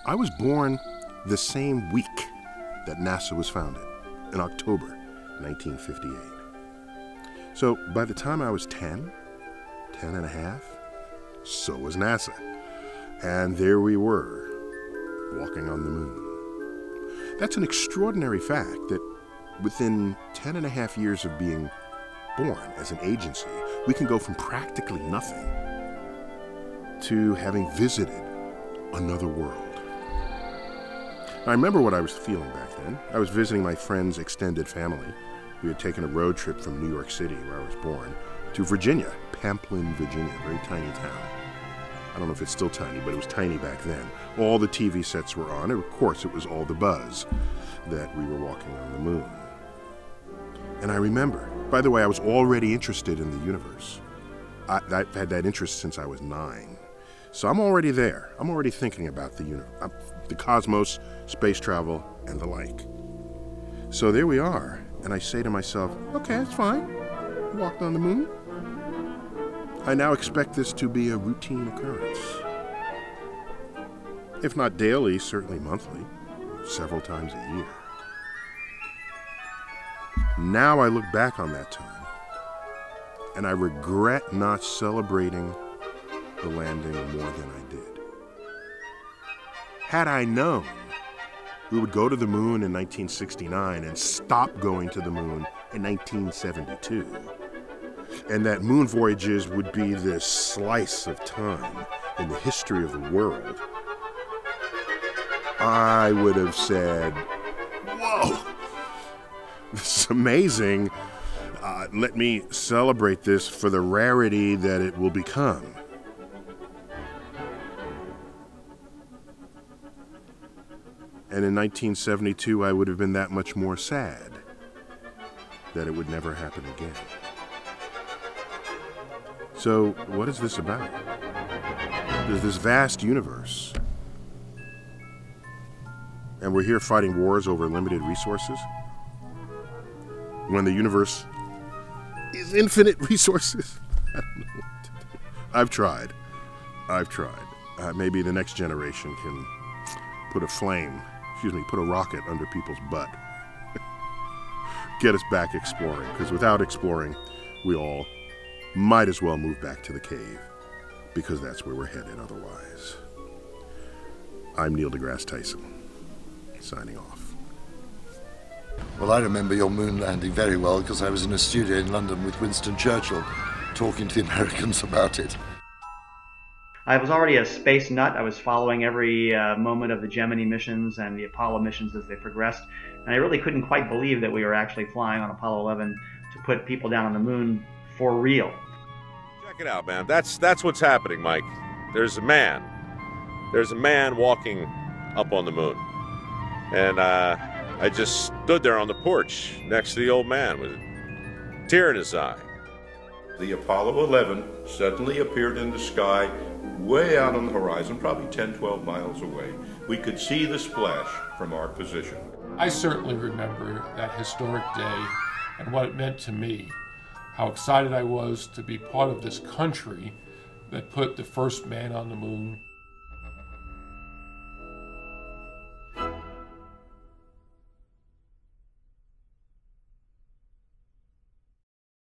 I was born the same week that NASA was founded, in October 1958. So by the time I was 10 and a half, so was NASA. And there we were, walking on the moon. That's an extraordinary fact that within 10 and a half years of being born as an agency, we can go from practically nothing to having visited another world. I remember what I was feeling back then. I was visiting my friend's extended family. We had taken a road trip from New York City, where I was born, to Virginia, Pamplin, Virginia, a very tiny town. I don't know if it's still tiny, but it was tiny back then. All the TV sets were on, and of course it was all the buzz that we were walking on the moon. And I remember, by the way, I was already interested in the universe. I've had that interest since I was 9. So I'm already there. I'm already thinking about the cosmos, space travel, and the like. So there we are, and I say to myself, okay, that's fine. Walked on the moon. I now expect this to be a routine occurrence. If not daily, certainly monthly, several times a year. Now I look back on that time, and I regret not celebrating the landing more than I did. Had I known we would go to the moon in 1969 and stop going to the moon in 1972, and that moon voyages would be this slice of time in the history of the world, I would have said, whoa, this is amazing. Let me celebrate this for the rarity that it will become. And in 1972, I would have been that much more sad that it would never happen again. So, what is this about? There's this vast universe, and we're here fighting wars over limited resources, when the universe is infinite resources. I don't know what to do. I've tried. Maybe the next generation can put a rocket under people's butt. Get us back exploring, because without exploring, we all might as well move back to the cave, because that's where we're headed otherwise. I'm Neil deGrasse Tyson, signing off. Well, I remember your moon landing very well, because I was in a studio in London with Winston Churchill talking to the Americans about it. I was already a space nut. I was following every moment of the Gemini missions and the Apollo missions as they progressed. And I really couldn't quite believe that we were actually flying on Apollo 11 to put people down on the moon for real. Check it out, man. That's what's happening, Mike. There's a man walking up on the moon. And I just stood there on the porch next to the old man with a tear in his eye. The Apollo 11 suddenly appeared in the sky way out on the horizon, probably 10, 12 miles away. We could see the splash from our position. I certainly remember that historic day and what it meant to me, how excited I was to be part of this country that put the first man on the moon.